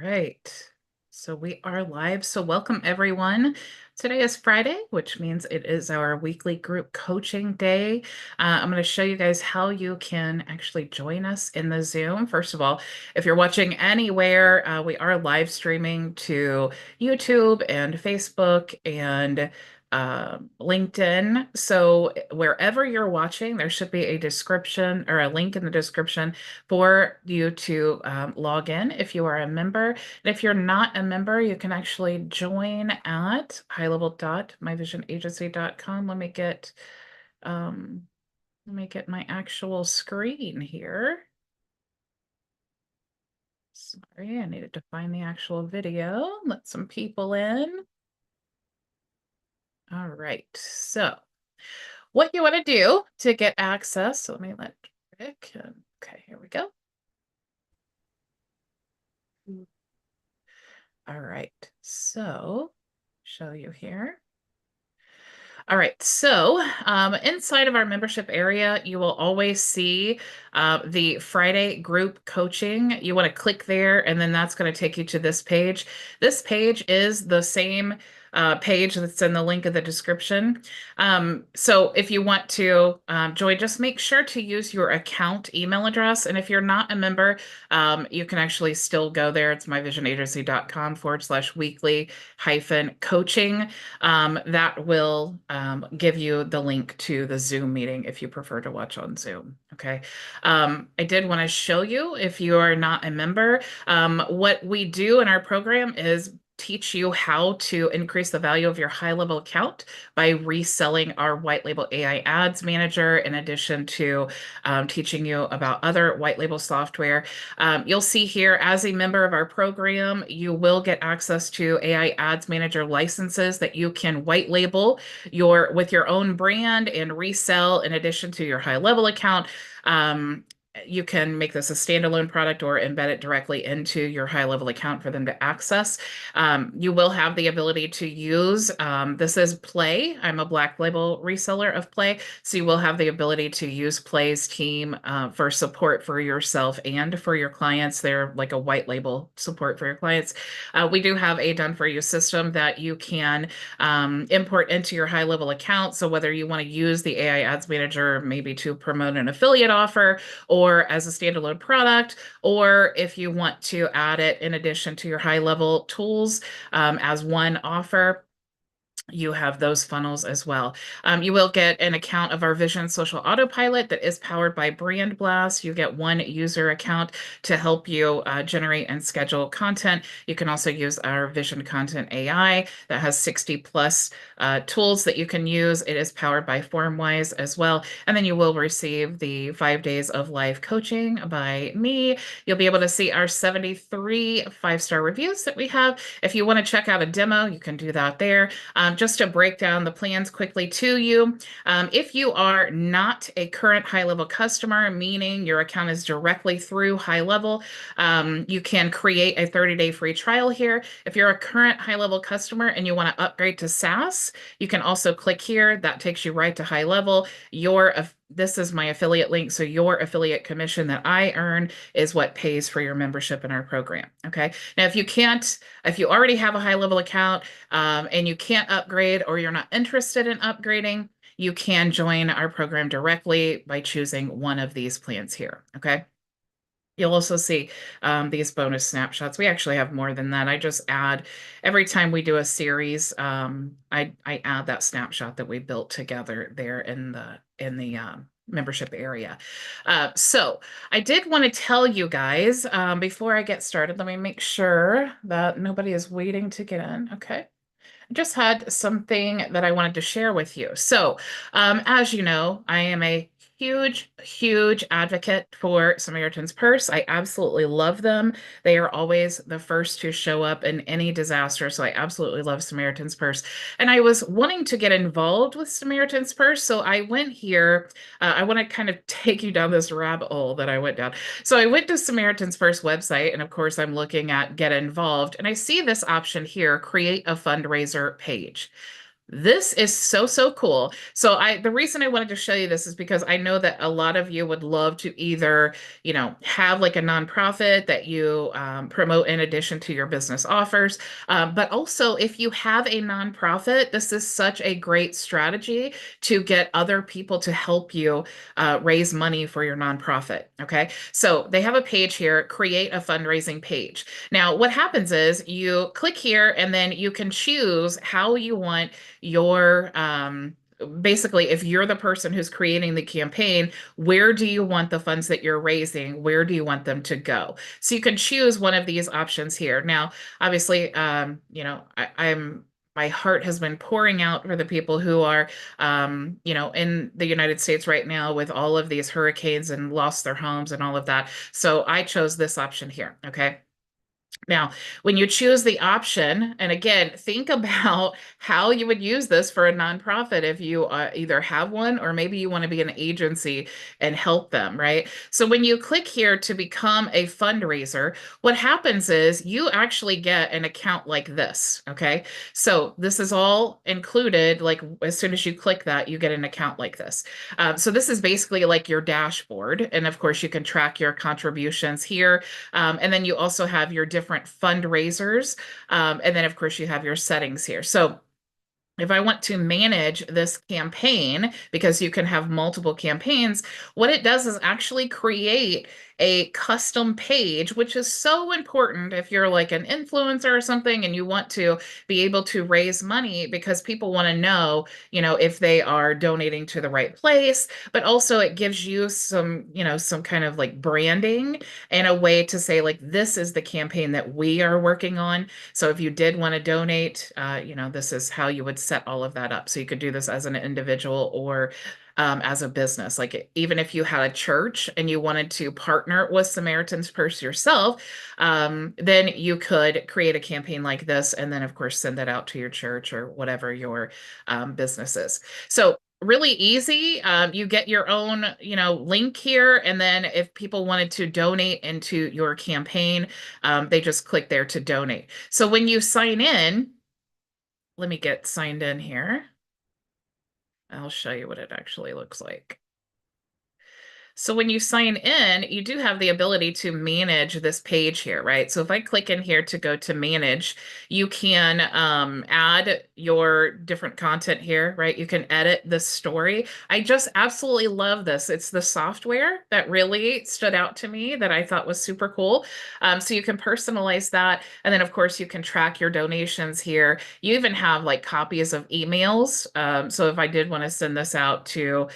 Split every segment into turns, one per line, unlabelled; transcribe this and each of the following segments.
right. So we are live. So welcome everyone. Today is Friday, which means it is our weekly group coaching day. I'm going to show you guys how you can actually join us in the Zoom. First of all, if you're watching anywhere, we are live streaming to YouTube and Facebook and LinkedIn. So wherever you're watching, there should be a description or a link in the description for you to log in if you are a member. And if you're not a member, you can actually join at highlevel.myvisionagency.com. Let me get my actual screen here. Sorry, I needed to find the actual video. Let some people in. All right, so what you want to do to get access, so let me let Rick, okay, here we go. All right, so show you here. All right, so inside of our membership area, you will always see the Friday group coaching. You want to click there, and then that's going to take you to this page. This page is the same page that's in the link of the description. So if you want to join, just make sure to use your account email address. And if you're not a member, you can actually still go there. It's myvisionagency.com/weekly hyphen coaching. That will give you the link to the Zoom meeting if you prefer to watch on Zoom. Okay. I did want to show you, if you are not a member, what we do in our program is teach you how to increase the value of your high-level account by reselling our white label AI ads manager, in addition to teaching you about other white label software. You'll see here, as a member of our program, you will get access to AI ads manager licenses that you can white label with your own brand and resell in addition to your high level account. You can make this a standalone product or embed it directly into your high level account for them to access. You will have the ability to use, this is Play. I'm a black label reseller of Play. So you will have the ability to use Play's team for support for yourself and for your clients. They're like a white label support for your clients. We do have a done for you system that you can import into your high level account. So whether you want to use the AI ads manager maybe to promote an affiliate offer or as a standalone product, or if you want to add it in addition to your high level tools as one offer, you have those funnels as well. You will get an account of our Vision Social Autopilot that is powered by BrandBlast. You get one user account to help you generate and schedule content. You can also use our Vision Content AI that has 60 plus tools that you can use. It is powered by FormWise as well. And then you will receive the 5 days of live coaching by me. You'll be able to see our 73 5-star reviews that we have. If you want to check out a demo, you can do that there. Just to break down the plans quickly to you, if you are not a current high-level customer, meaning your account is directly through HighLevel, you can create a 30-day free trial here. If you're a current high-level customer and you want to upgrade to SaaS, you can also click here. That takes you right to HighLevel. This is my affiliate link, so your affiliate commission that I earn is what pays for your membership in our program. Okay. Now, if you already have a high level account and you can't upgrade, or you're not interested in upgrading, you can join our program directly by choosing one of these plans here. Okay. You'll also see these bonus snapshots. We actually have more than that. I just add, every time we do a series, I add that snapshot that we built together there in the membership area. So I did want to tell you guys before I get started, let me make sure that nobody is waiting to get in. Okay. I just had something that I wanted to share with you. So, as you know, I am a huge advocate for Samaritan's Purse. I absolutely love them. They are always the first to show up in any disaster. So I absolutely love Samaritan's Purse. And I was wanting to get involved with Samaritan's Purse. So I went here. I want to kind of take you down this rabbit hole that I went down. So I went to Samaritan's Purse website, and of course I'm looking at get involved, and I see this option here, create a fundraiser page. This is so, so cool. So the reason I wanted to show you this is because I know that a lot of you would love to either, have like a nonprofit that you promote in addition to your business offers. But also, if you have a nonprofit, this is such a great strategy to get other people to help you raise money for your nonprofit. Okay. So they have a page here, create a fundraising page. Now, what happens is you click here and then you can choose how you want your basically, if you're the person who's creating the campaign, where do you want the funds that you're raising? Where do you want them to go? So you can choose one of these options here. Now, obviously, I'm my heart has been pouring out for the people who are, in the United States right now with all of these hurricanes and lost their homes and all of that. So I chose this option here. Okay. Now, when you choose the option, and again, think about how you would use this for a nonprofit if you either have one or maybe you want to be an agency and help them, right? So when you click here to become a fundraiser, what happens is you actually get an account like this, okay? So this is all included, like as soon as you click that, you get an account like this. So this is basically like your dashboard. And of course, you can track your contributions here. And then you also have your different fundraisers. And then, of course, you have your settings here. So if I want to manage this campaign, because you can have multiple campaigns, what it does is actually create a custom page, which is so important if you're like an influencer or something and you want to be able to raise money because people want to know, if they are donating to the right place, but also it gives you some kind of like branding and a way to say like, this is the campaign that we are working on. So if you did want to donate, this is how you would set all of that up. So you could do this as an individual or as a business. Like even if you had a church and you wanted to partner with Samaritan's Purse yourself, then you could create a campaign like this and then of course send that out to your church or whatever your business is. So really easy. You get your own, link here. And then if people wanted to donate into your campaign, they just click there to donate. So when you sign in, let me get signed in here. I'll show you what it actually looks like. So when you sign in, you do have the ability to manage this page here, right? So if I click in here to go to manage, you can add your different content here, right? You can edit the story. I just absolutely love this. It's the software that really stood out to me that I thought was super cool. So you can personalize that. And then of course you can track your donations here. You even have like copies of emails. So if I did want to send this out to,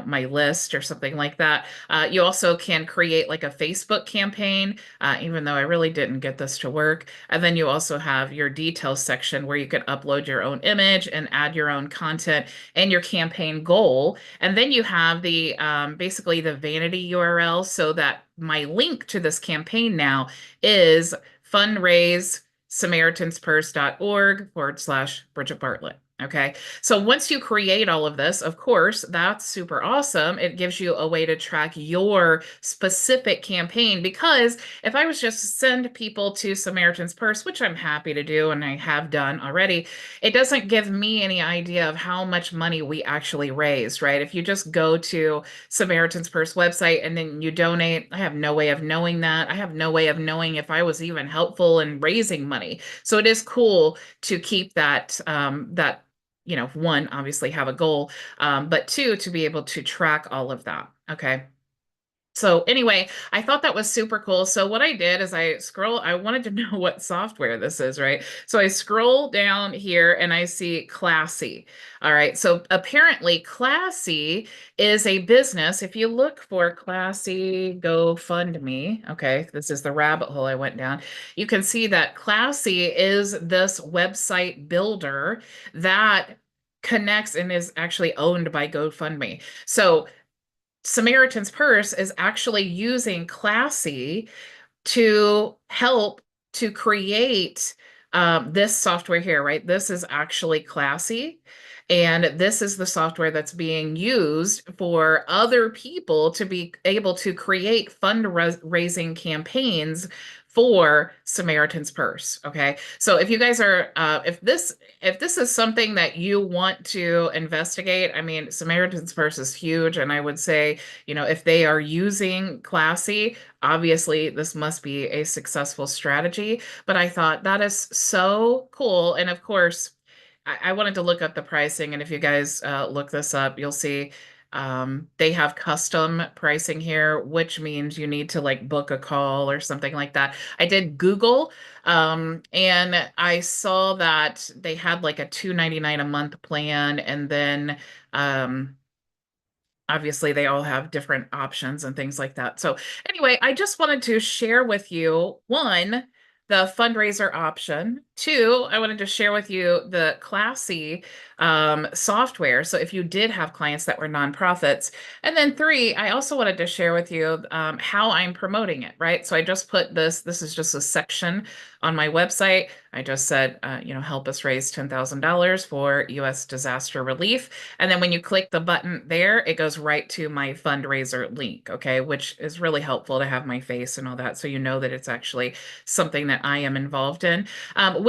my list or something like that, you also can create like a Facebook campaign, even though I really didn't get this to work. And then you also have your details section where you can upload your own image and add your own content and your campaign goal. And then you have the basically the vanity URL so that my link to this campaign now is fundraisesamaritanspurse.org/Bridget Bartlett. Okay. So once you create all of this, of course, that's super awesome. It gives you a way to track your specific campaign because if I was just to send people to Samaritan's Purse, which I'm happy to do and I have done already, it doesn't give me any idea of how much money we actually raised, right? If you just go to Samaritan's Purse website and then you donate, I have no way of knowing that. I have no way of knowing if I was even helpful in raising money. So it is cool to keep that one, obviously have a goal, but two, to be able to track all of that. Okay. So anyway, I thought that was super cool. So what I did is I wanted to know what software this is, right? So I scroll down here and I see Classy. All right. So apparently Classy is a business. If you look for Classy GoFundMe, okay, this is the rabbit hole I went down. You can see that Classy is this website builder that connects and is actually owned by GoFundMe. So Samaritan's Purse is actually using Classy to help to create this software here, right? This is actually Classy. And this is the software that's being used for other people to be able to create fundraising campaigns for Samaritan's Purse. Okay. So if you guys are, if this is something that you want to investigate, I mean, Samaritan's Purse is huge. And I would say, if they are using Classy, obviously this must be a successful strategy. But I thought that is so cool. And of course, I wanted to look up the pricing. And if you guys look this up, you'll see they have custom pricing here, which means you need to like book a call or something like that. I did Google, and I saw that they had like a 299 a month plan, and then obviously they all have different options and things like that. So anyway, I just wanted to share with you, one, the fundraiser option. Two, I wanted to share with you the Classy software. So if you did have clients that were nonprofits. And then three, I also wanted to share with you how I'm promoting it, right? So I just put this is just a section on my website. I just said, help us raise $10,000 for U.S. disaster relief. And then when you click the button there, it goes right to my fundraiser link, okay, which is really helpful to have my face and all that. So you know that it's actually something that I am involved in.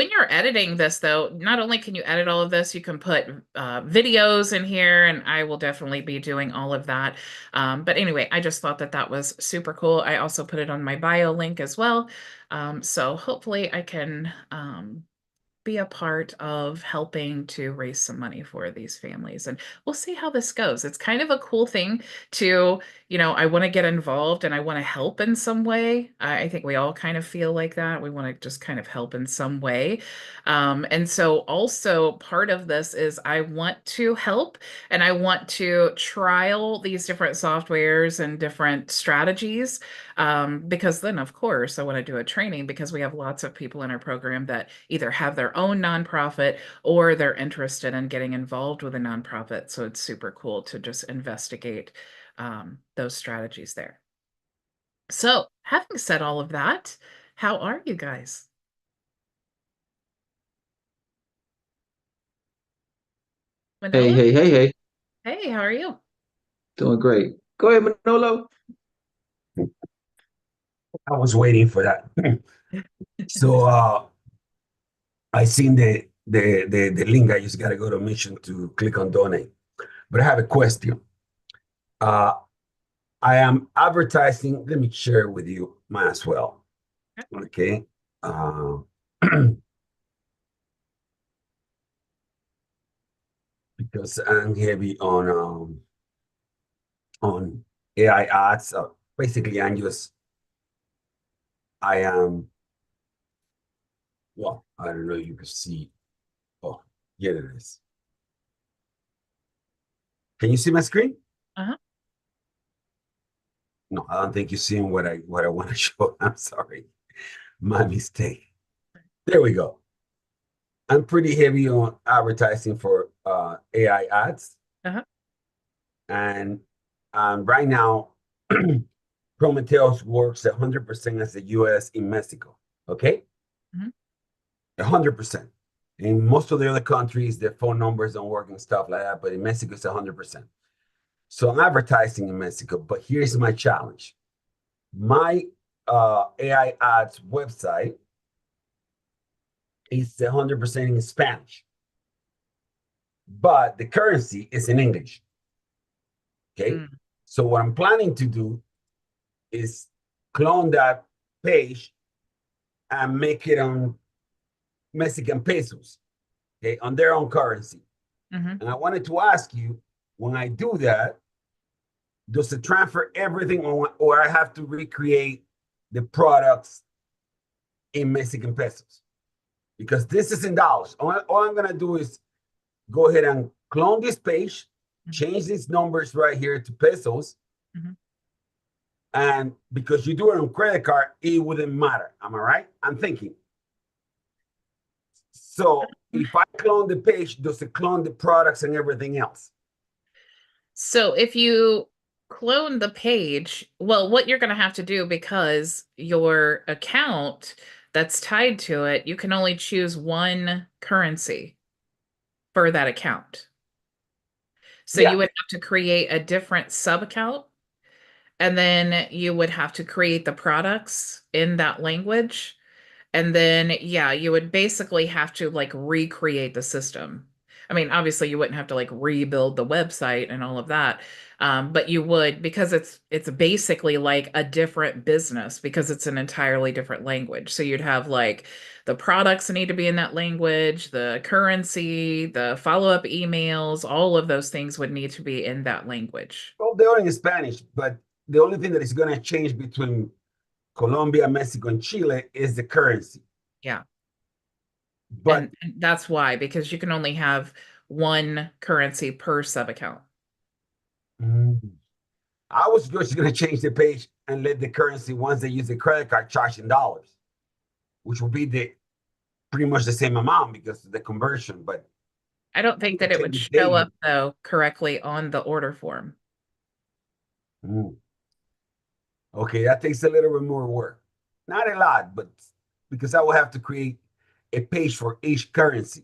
When you're editing this, though, not only can you edit all of this, you can put videos in here, and I will definitely be doing all of that. But anyway, I just thought that that was super cool. I also put it on my bio link as well. So hopefully I can be a part of helping to raise some money for these families. And we'll see how this goes. It's kind of a cool thing to, I want to get involved and I want to help in some way. I think we all kind of feel like that. We want to just kind of help in some way. And so also part of this is I want to help and I want to trial these different softwares and different strategies. Because then, of course, I want to do a training because we have lots of people in our program that either have their own nonprofit or they're interested in getting involved with a nonprofit. So it's super cool to just investigate those strategies there. So, having said all of that, how are you guys?
Hey,
Manolo?
hey, hey, hey.
Hey, how are you?
Doing great. Go ahead, Manolo.
I was waiting for that. So I seen the link. I just gotta go to Mission to click on donate. But I have a question. Uh I am advertising. Let me share with you mine as well. Okay. Uh, because I'm heavy on AI ads. Basically I am well, I don't know if you can see. Oh, yeah, it is. Can you see my screen?
Uh-huh.
No, I don't think you're seeing what I want to show. I'm sorry. My mistake. There we go. I'm pretty heavy on advertising for AI ads.
Uh-huh.
And right now, Prometheus works 100% as the US in Mexico. Okay?
Mhm.
100%. In most of the other countries, their phone numbers don't work and stuff like that. But in Mexico, it's 100%. So I'm advertising in Mexico. But here's my challenge. My AI ads website is 100% in Spanish, but the currency is in English. Okay.
Mm.
So what I'm planning to do is clone that page and make it on Mexican pesos, okay, on their own currency.
Mhm.
And I wanted to ask you, when I do that, does it transfer everything or I have to recreate the products in Mexican pesos? Because this is in dollars. All I'm going to do is go ahead and clone this page,
Mhm.
change these numbers right here to pesos.
Mhm.
And because you do it on credit card, it wouldn't matter. Am I right? I'm thinking. So if I clone the page, does it clone the products and everything else?
So if you clone the page, well, what you're going to have to do, because your account that's tied to it, you can only choose one currency for that account. So you
Yeah.
would have to create a different sub account And then you would have to create the products in that language. And then, yeah, you would basically have to like recreate the system. I mean, obviously you wouldn't have to like rebuild the website and all of that. But you would because it's basically like a different business because it's an entirely different language. So you'd have like the products need to be in that language, the currency, the follow-up emails, all of those things would need to be in that language.
Well, they're in Spanish, but the only thing that is going to change between Colombia, Mexico, and Chile is the currency.
Yeah.
But
And that's why, because you can only have one currency per sub account.
mm, I was just going to change the page and let the currency, once they use the credit card, charge in dollars, which will be the pretty much the same amount because of the conversion. But
I don't think that it would
change
show up
daily.
though correctly on the order form.
Mm, okay, that takes a little bit more work. Not a lot, but because I will have to create a page for each currency.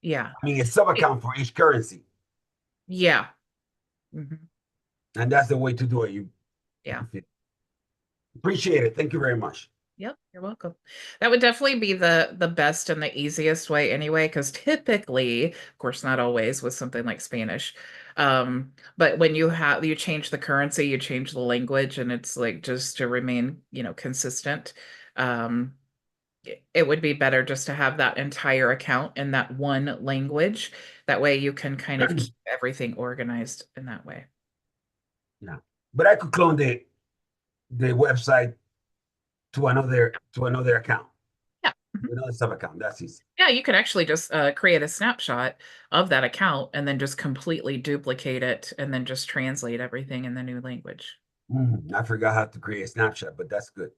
Yeah.
I mean, a sub
It-
account for each currency.
yeah. Mhm.
And that's the way to do it.
Yeah.
Appreciate it. Thank you very much.
Yep, you're welcome. That would definitely be the best and the easiest way anyway, because typically, of course, not always with something like Spanish, but when you change the currency, you change the language, and it's like just to remain, consistent. Um, it would be better just to have that entire account in that one language. That way you can kind of keep everything organized in that way.
Yeah. But I could clone the website to another account,
Yeah. Mhm.
another sub account. That's easy.
Yeah, you could actually just create a snapshot of that account and then just completely duplicate it and then just translate everything in the new language.
I forgot how to create a snapshot, but that's good.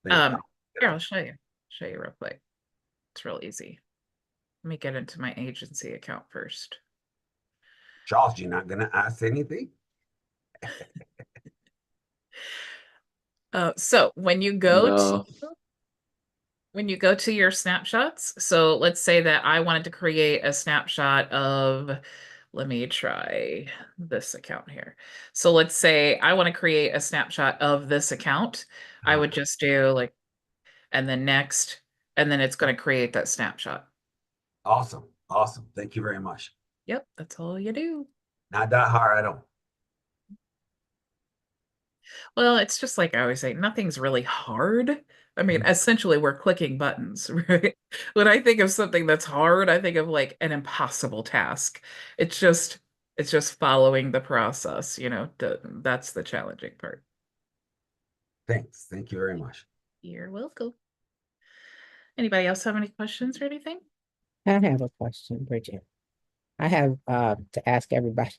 Thank you.
Um, Here, I'll show you. Show you real quick. It's real easy. Let me get into my agency account first.
Charles, you're not gonna ask anything?
So when you go to
No.
your snapshots, so let's say that I wanted to create a snapshot of, let me try this account here. So let's say I want to create a snapshot of this account. I
Uh,
would just do like, and then next, and then it's going to create that snapshot.
awesome. Awesome. Thank you very much.
Yep, that's all you do.
Not that hard at all.
Well, it's just like I always say, nothing's really hard. I mean,
Mm,
essentially, we're clicking buttons, right? When I think of something that's hard, I think of like an impossible task. It's just, it's just following the process, that's the challenging part.
Thanks. Thank you very much.
You're welcome. Anybody else have any questions or anything?
I have a question, Bridget. I have to ask everybody,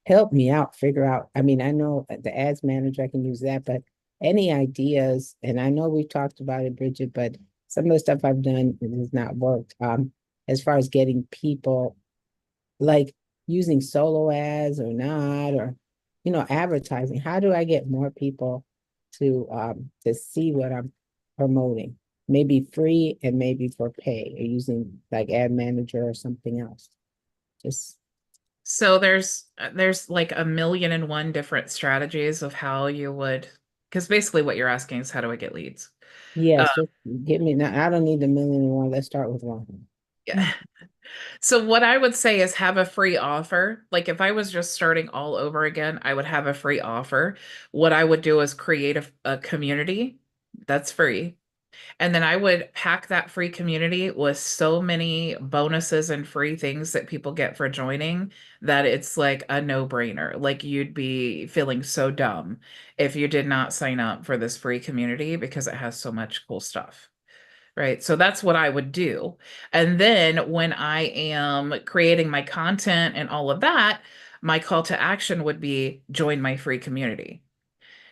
help me out, figure out. I mean, I know the ads manager, I can use that, but any ideas? And I know we've talked about it, Bridget, but some of the stuff I've done it has not worked. As far as getting people like using solo ads or not, or advertising. How do I get more people to see what I'm promoting? Maybe free and maybe for pay, or using like ad manager or something else. Just
So there's like a million and one different strategies of how you would, because basically what you're asking is how do I get leads? Uh,
yes, just get me now. I don't need a million and one. Let's start with one.
yeah. So what I would say is have a free offer. Like if I was just starting all over again, I would have a free offer. What I would do is create a community that's free. And then I would pack that free community with so many bonuses and free things that people get for joining that it's like a no-brainer. Like you'd be feeling so dumb if you did not sign up for this free community because it has so much cool stuff. Right. So that's what I would do. And then when I am creating my content and all of that, my call to action would be join my free community.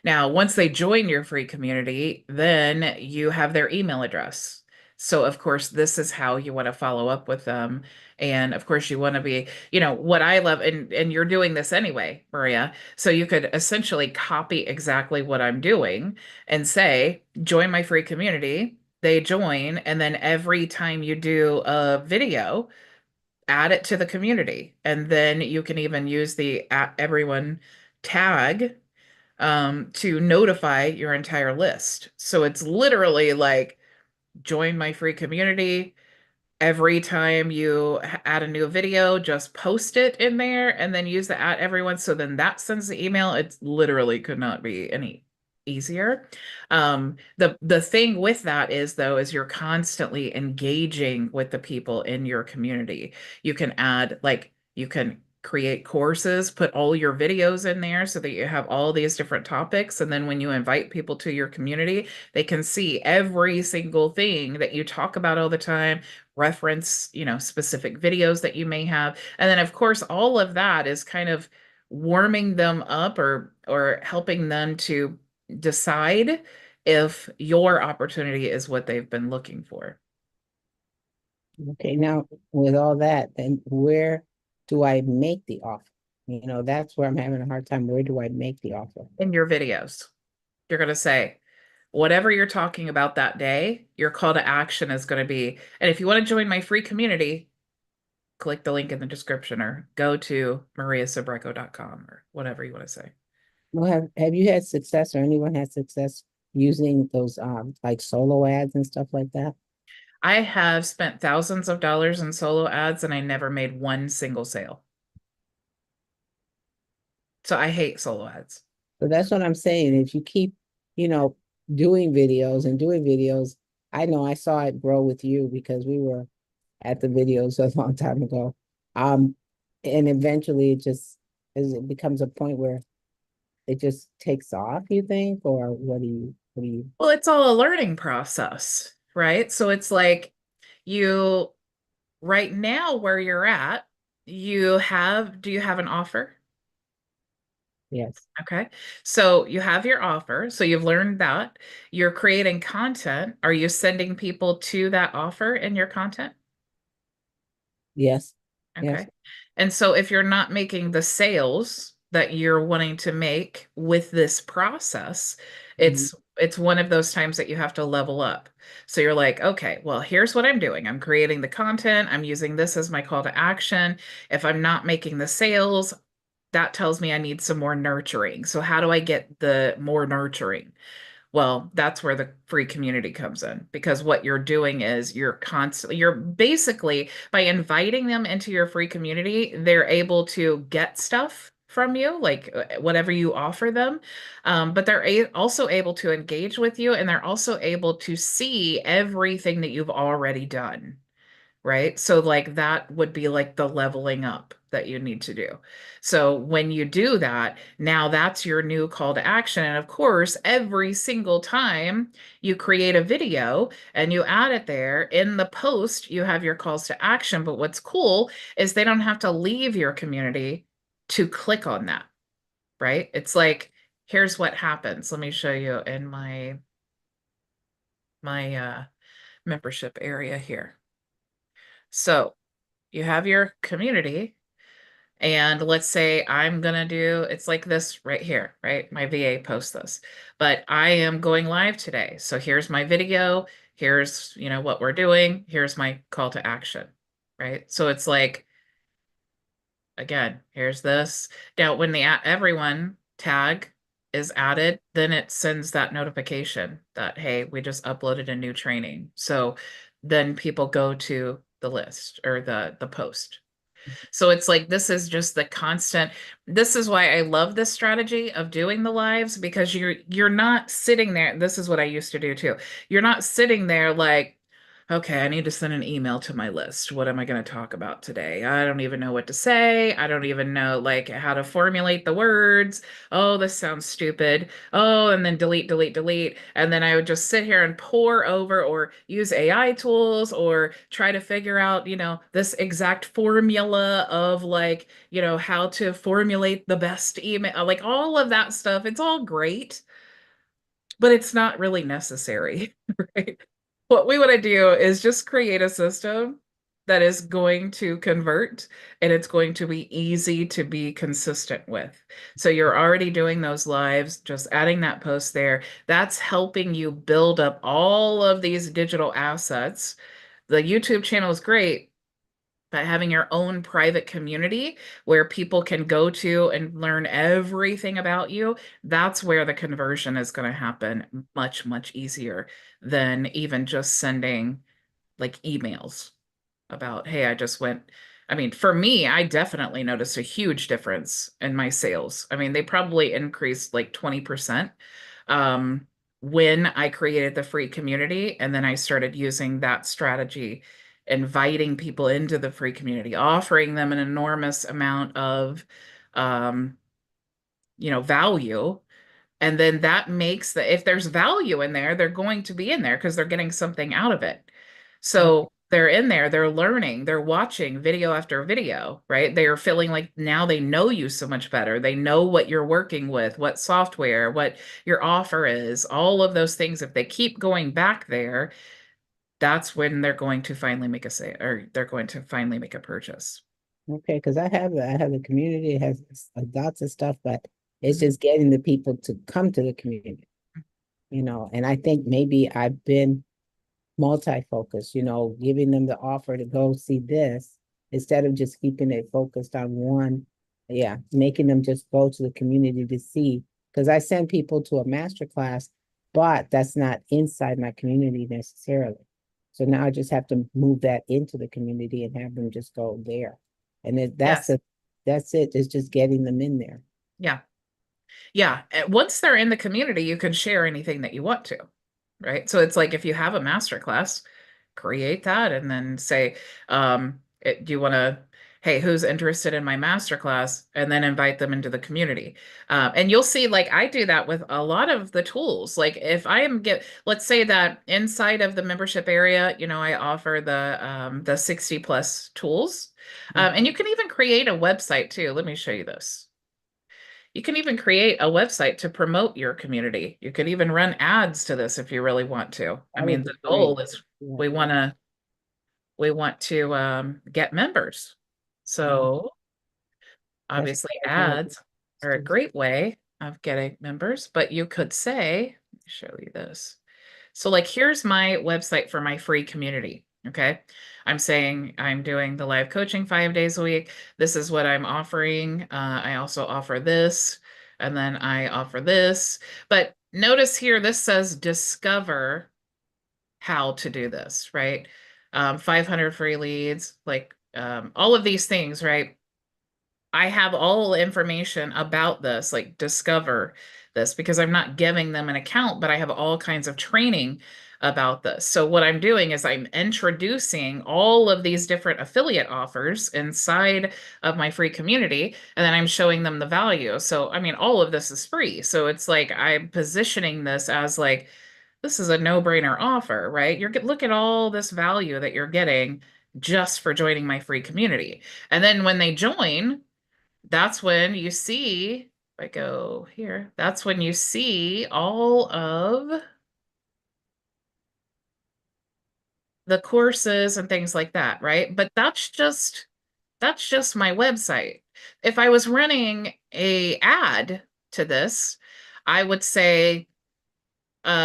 Now, once they join your free community, then you have their email address. So, of course, this is how you want to follow up with them. And of course, you want to be, what I love, and you're doing this anyway, Maria. So you could essentially copy exactly what I'm doing and say, join my free community. They join, and then every time you do a video, add it to the community. And then you can even use the at everyone tag to notify your entire list. So it's literally like join my free community. Every time you add a new video, just post it in there and then use the @everyone. So then that sends the email. It literally could not be any easier. The thing with that is though, is you're constantly engaging with the people in your community. You can add, like, you can create courses, put all your videos in there so that you have all these different topics. And then when you invite people to your community, they can see every single thing that you talk about all the time, reference, specific videos that you may have. And then of course, all of that is kind of warming them up or helping them to decide if your opportunity is what they've been looking for.
Okay, now with all that, then where do I make the offer? That's where I'm having a hard time. Where do I make the offer?
In your videos, you're going to say, whatever you're talking about that day, your call to action is going to be, and if you want to join my free community, click the link in the description or go to mariasabreco.com or whatever you want to say.
Well, have you had success, or anyone had success using those like solo ads and stuff like that?
I have spent thousands of dollars in solo ads and I never made one single sale. So I hate solo ads.
So that's what I'm saying. If you keep, you know, doing videos and doing videos, I know I saw it grow with you because we were at the videos a long time ago. And eventually it becomes a point where it just takes off, you think, or what do you?
Well, it's all a learning process, right? So it's like you, right now where you're at, do you have an offer?
Yes,
Okay. So you have your offer. So you've learned that. You're creating content. Are you sending people to that offer in your content?
yes, yes.
Okay. And so if you're not making the sales that you're wanting to make with this process,
Mhm.
it's one of those times that you have to level up. So you're like, okay, well, here's what I'm doing. I'm creating the content. I'm using this as my call to action. If I'm not making the sales, that tells me I need some more nurturing. So how do I get the more nurturing? Well, that's where the free community comes in, because what you're doing is you're basically, by inviting them into your free community, they're able to get stuff from you, like whatever you offer them. But they're also able to engage with you, and they're also able to see everything that you've already done. Right? So like that would be like the leveling up that you need to do. So when you do that, now that's your new call to action. And of course, every single time you create a video and you add it there in the post, you have your calls to action. But what's cool is they don't have to leave your community to click on that, right? It's like, here's what happens. Let me show you in my membership area here. So you have your community, and let's say I'm gonna do, it's like this right here, right? My VA posts this, but I am going live today. So here's my video. Here's, what we're doing. Here's my call to action, right? So it's like, again, here's this. Now, when the everyone tag is added, then it sends that notification that, hey, we just uploaded a new training. So then people go to the list or the post. So it's like, this is just the constant. This is why I love this strategy of doing the lives, because you're not sitting there. This is what I used to do too. You're not sitting there like, okay, I need to send an email to my list. What am I going to talk about today? I don't even know what to say. I don't even know like how to formulate the words. Oh, this sounds stupid. Oh, and then delete, delete, delete. And then I would just sit here and pour over or use AI tools or try to figure out, this exact formula of like, how to formulate the best email, like all of that stuff. It's all great, but it's not really necessary, right? What we want to do is just create a system that is going to convert and it's going to be easy to be consistent with. So you're already doing those lives, just adding that post there. That's helping you build up all of these digital assets. The YouTube channel is great, But having your own private community where people can go to and learn everything about you, that's where the conversion is going to happen much, much easier than even just sending like emails about, hey, I just went. I mean, for me, I definitely noticed a huge difference in my sales. I mean, they probably increased like 20% um, when I created the free community. And then I started using that strategy, inviting people into the free community, offering them an enormous amount of, um, value. And then that makes if there's value in there, they're going to be in there because they're getting something out of it.
Okay.
So they're in there, they're learning, they're watching video after video, right? They are feeling like now they know you so much better. They know what you're working with, what software, what your offer is, all of those things. If they keep going back there, that's when they're going to finally make a sale, or they're going to finally make a purchase.
Okay, because I have a community, it has lots of stuff, but it's just getting the people to come to the community, and I think maybe I've been multi-focused, giving them the offer to go see this instead of just keeping it focused on one. Yeah, making them just go to the community to see, because I send people to a master class, but that's not inside my community necessarily. So now I just have to move that into the community and have them just go there. And
Yes.
that's it. It's just getting them in there.
Yeah. Yeah. Once they're in the community, you can share anything that you want to, right? So it's like if you have a master class, create that and then say, do you want to, hey, who's interested in my master class? And then invite them into the community. And you'll see, like I do that with a lot of the tools. Like if I am let's say that inside of the membership area, I offer the 60 plus tools. And you can even create a website too. Let me show you this. You can even create a website to promote your community. You could even run ads to this if you really want to. I
That would
mean,
be
the
great.
goal is
Yeah.
we want to get members. So
That's
obviously
hard.
ads are a great way of getting members, but you could say, let me show you this. So like, here's my website for my free community. Okay. I'm saying I'm doing the live coaching 5 days a week. This is what I'm offering. I also offer this, and then I offer this. But notice here, this says discover how to do this, right? 500 free leads, like all of these things, right? I have all information about this, like discover this, because I'm not giving them an account, but I have all kinds of training about this. So what I'm doing is I'm introducing all of these different affiliate offers inside of my free community, and then I'm showing them the value. So, I mean, all of this is free. So it's like I'm positioning this as like, this is a no-brainer offer, right? Look at all this value that you're getting just for joining my free community. And then when they join, that's when you see, if I go here, that's when you see all of the courses and things like that, right? But that's just my website. If I was running a ad to this, I would say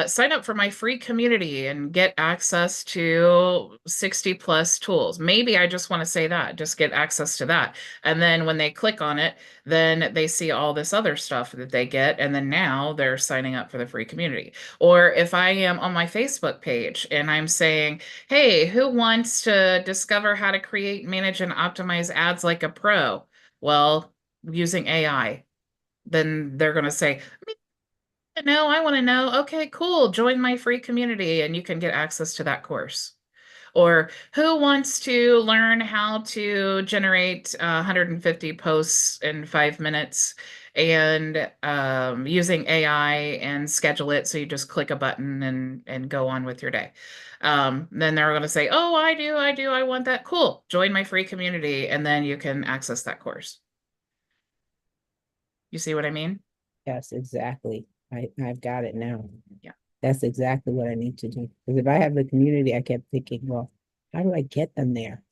sign up for my free community and get access to 60 plus tools. Maybe I just want to say that, just get access to that. And then when they click on it, then they see all this other stuff that they get. And then now they're signing up for the free community. Or if I am on my Facebook page and I'm saying, hey, who wants to discover how to create, manage, and optimize ads like a pro? Well, using AI, then they're going to say, no, I want to know. Okay, cool. Join my free community and you can get access to that course. Or who wants to learn how to generate 150 posts in 5 minutes and using AI and schedule it so you just click a button and go on with your day. Then they're going to say, oh, I do, I want that. Cool. Join my free community and then you can access that course. You see what I mean?
Yes, exactly. I've got it now.
Yeah.
That's exactly what I need to do. Because if I have the community, I kept thinking, well, how do I get them there?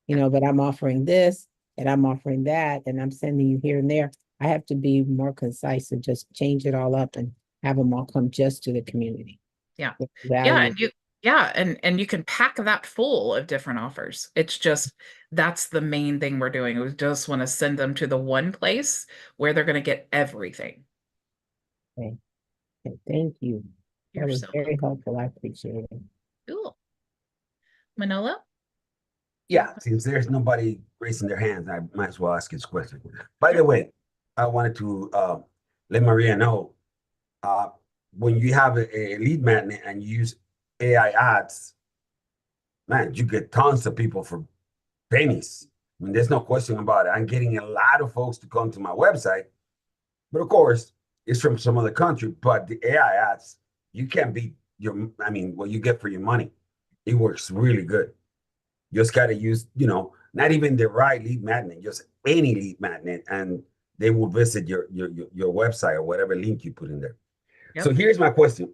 But I'm offering this and I'm offering that and I'm sending you here and there. I have to be more concise and just change it all up and have them all come just to the community.
Yeah.
with
Yeah,
value.
Yeah, and you can pack that full of different offers. It's just that's the main thing we're doing. We just want to send them to the one place where they're going to get everything.
Okay. Okay, thank you.
You're
That was
so
very
welcome.
helpful. I appreciate it.
Cool. Manolo?
Yeah, since there's nobody raising their hands, I might as well ask this question. By the way, I wanted to let Maria know uh, when you have a lead magnet and you use AI ads, man, you get tons of people for pennies. I mean, there's no question about it. I'm getting a lot of folks to come to my website, but of course, it's from some other country. But the AI ads, you can't beat I mean, what you get for your money. It works really good. You just got to use, not even the right lead magnet, just any lead magnet, and they will visit your website or whatever link you put in there. So
Yep.
here's my question.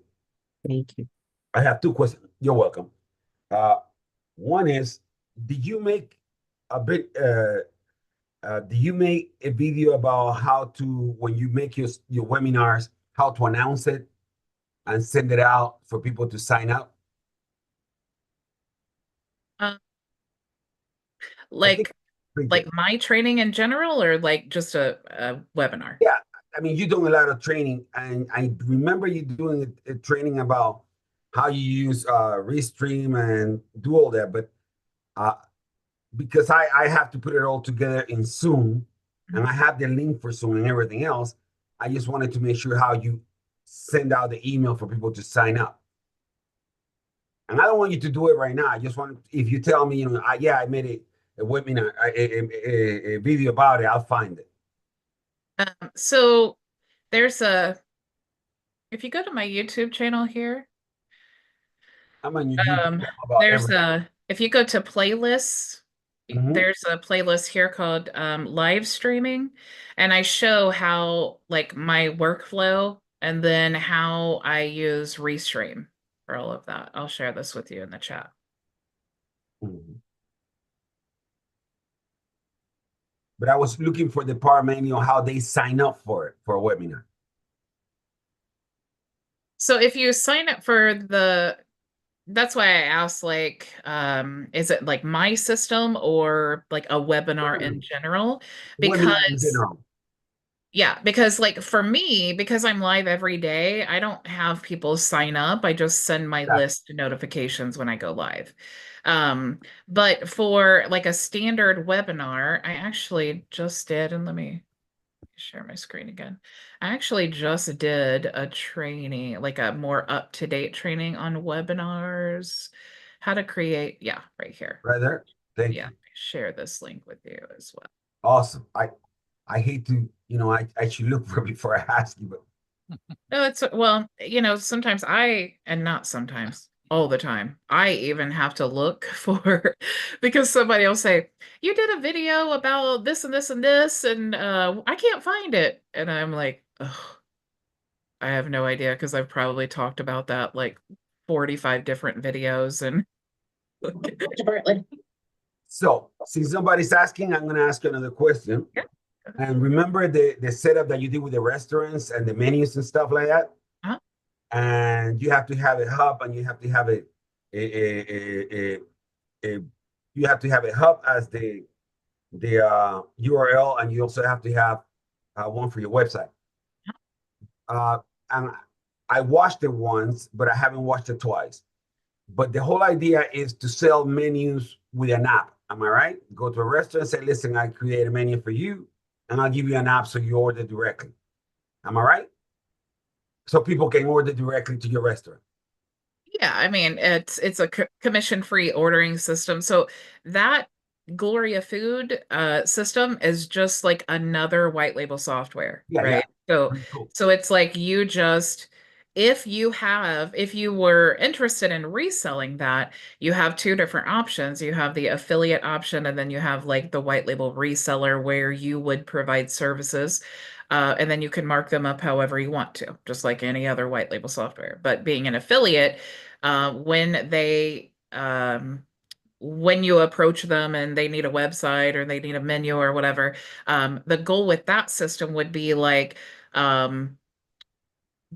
Thank you.
I have two questions. You're welcome. Uh, One is, did you make a bit? Do you make a video about how to, when you make your webinars, how to announce it and send it out for people to sign up?
Uh,
I think
like
Bridget.
my training in general or like just a webinar?
Yeah, I mean, you're doing a lot of training, and I remember you doing a training about how you use Restream and do all that, but uh, because I have to put it all together in Zoom, and I have the link for Zoom and everything else, I just wanted to make sure how you send out the email for people to sign up. And I don't want you to do it right now. I just want, if you tell me, yeah, I made a webinar, a video about it, I'll find it.
So there's if you go to my YouTube channel here,
I'm on your YouTube
um,
channel about
there's
everything.
if you go to playlists,
Mhm.
there's a playlist here called live streaming, and I show how like my workflow and then how I use Restream for all of that. I'll share this with you in the chat.
Mhm. But I was looking for the part mainly on how they sign up for it for a webinar.
So if you sign up for that's why I asked, like, is it like my system or like a webinar in general?
Webinar in
Because
general.
yeah, because like for me, because I'm live every day, I don't have people sign up. I just send my
Yeah.
list notifications when I go live. Um, but for like a standard webinar, I actually just did, and let me share my screen again. I actually just did a training, like a more up-to-date training on webinars, how to create, yeah, right here.
Right there. Thank
Yeah,
you.
share this link with you as well.
Awesome. I hate to, I should look for it before I ask you, but
No, it's well, sometimes and not sometimes, all the time, I even have to look for because somebody will say, you did a video about this and this and this, and I can't find it. And I'm like, oh, I have no idea because I've probably talked about that like 45 different videos and Bartlett.
so since nobody's asking, I'm gonna ask you another question.
Yeah.
And remember the setup that you did with the restaurants and the menus and stuff like that?
Huh?
And you have to have a hub and you have to have a, a you have to have a hub as the URL, and you also have to have one for your website. Uh, and I watched it once, but I haven't watched it twice. But the whole idea is to sell menus with an app. Am I right? Go to a restaurant and say, listen, I create a menu for you, and I'll give you an app so you order directly. Am I right? So people can order directly to your restaurant.
Yeah, I mean, it's a commission-free ordering system. So that Gloria food system is just like another white label software,
Yeah, yeah.
right? So
Pretty cool.
so it's like you just if you were interested in reselling that, you have two different options. You have the affiliate option, and then you have like the white label reseller where you would provide services. And then you can mark them up however you want to, just like any other white label software. But being an affiliate, when you approach them and they need a website or they need a menu or whatever, the goal with that system would be like um,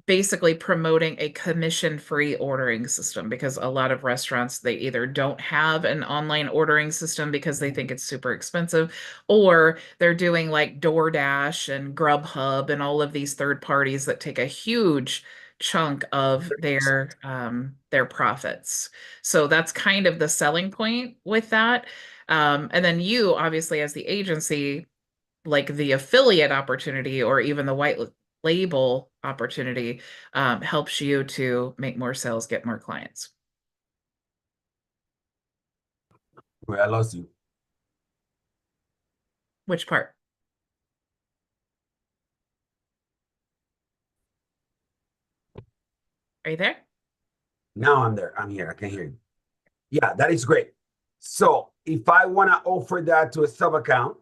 basically promoting a commission-free ordering system, because a lot of restaurants, they either don't have an online ordering system because they think it's super expensive, or they're doing like DoorDash and Grubhub and all of these third parties that take a huge chunk of their profits. So that's kind of the selling point with that. And then you, obviously, as the agency, like the affiliate opportunity or even the white label opportunity, helps you to make more sales, get more clients.
Wait, I lost you.
Which part? Are you there?
Now I'm there. I'm here. I can hear you. Yeah, that is great. So if I want to offer that to a sub account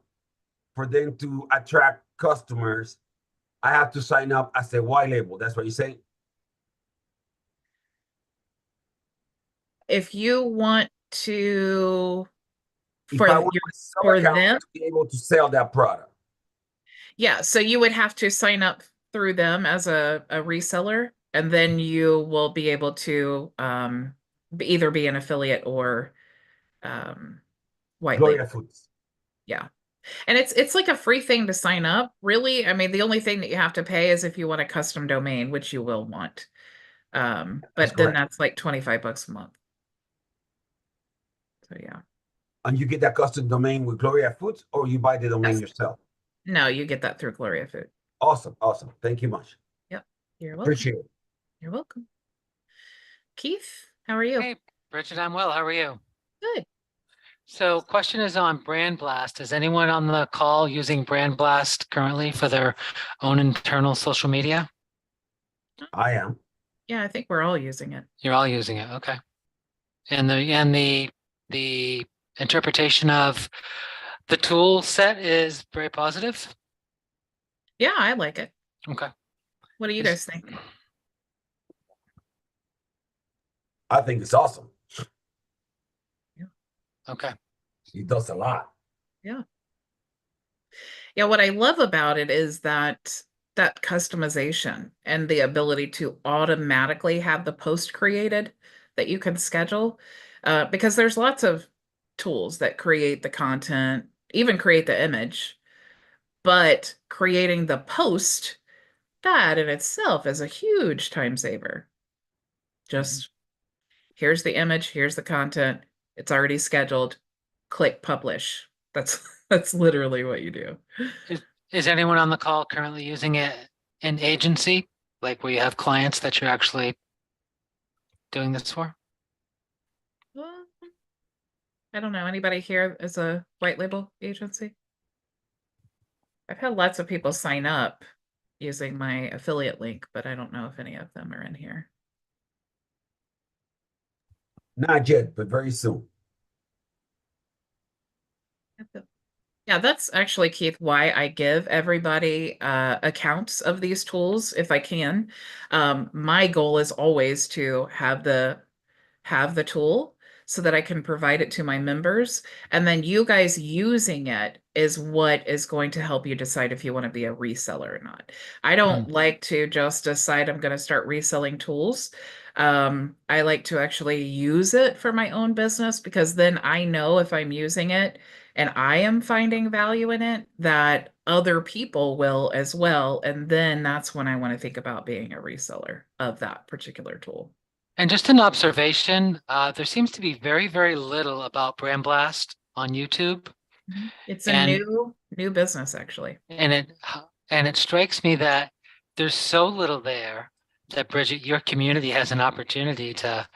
for them to attract customers, I have to sign up as a white label. That's what you're saying?
If you want to,
If I want my sub
for
account
them,
to be able to sell that product.
yeah, so you would have to sign up through them as a reseller, and then you will be able to either be an affiliate or white
Gloria
label.
Foods.
Yeah. And it's like a free thing to sign up, really. I mean, the only thing that you have to pay is if you want a custom domain, which you will want.
That's
But then
correct.
that's like $25 a month. So yeah.
And you get that custom domain with Gloria Foods, or you buy the domain
Yes.
yourself?
No, you get that through Gloria Food.
Awesome. Awesome. Thank you much.
Yep. You're welcome.
Appreciate it.
You're welcome. Keith, how are you?
Hey, Bridget, I'm well. How are you?
Good.
So question is on BrandBlast. Is anyone on the call using BrandBlast currently for their own internal social media?
I am.
Yeah, I think we're all using it.
You're all using it. Okay. And the interpretation of the tool set is very positive.
Yeah, I like it.
Okay.
What do you guys think?
I think it's awesome.
Okay.
He does a lot.
Yeah. Yeah, what I love about it is that customization and the ability to automatically have the post created that you can schedule. Because there's lots of tools that create the content, even create the image, but creating the post, that in itself is a huge time saver. Just here's the image, here's the content, it's already scheduled, click publish. That's literally what you do.
Is anyone on the call currently using it in agency? Like where you have clients that you're actually doing this for?
Well, I don't know. Anybody here is a white label agency? I've had lots of people sign up using my affiliate link, but I don't know if any of them are in here.
Not yet, but very soon.
Yeah, that's actually, Keith, why I give everybody accounts of these tools if I can. My goal is always to have the tool so that I can provide it to my members. And then you guys using it is what is going to help you decide if you want to be a reseller or not. I don't like to just decide I'm going to start reselling tools. I like to actually use it for my own business, because then I know if I'm using it and I am finding value in it, that other people will as well. And then that's when I want to think about being a reseller of that particular tool.
And just an observation, there seems to be very, very little about BrandBlast on YouTube.
It's a new business, actually.
And it strikes me that there's so little there that, Bridget, your community has an opportunity to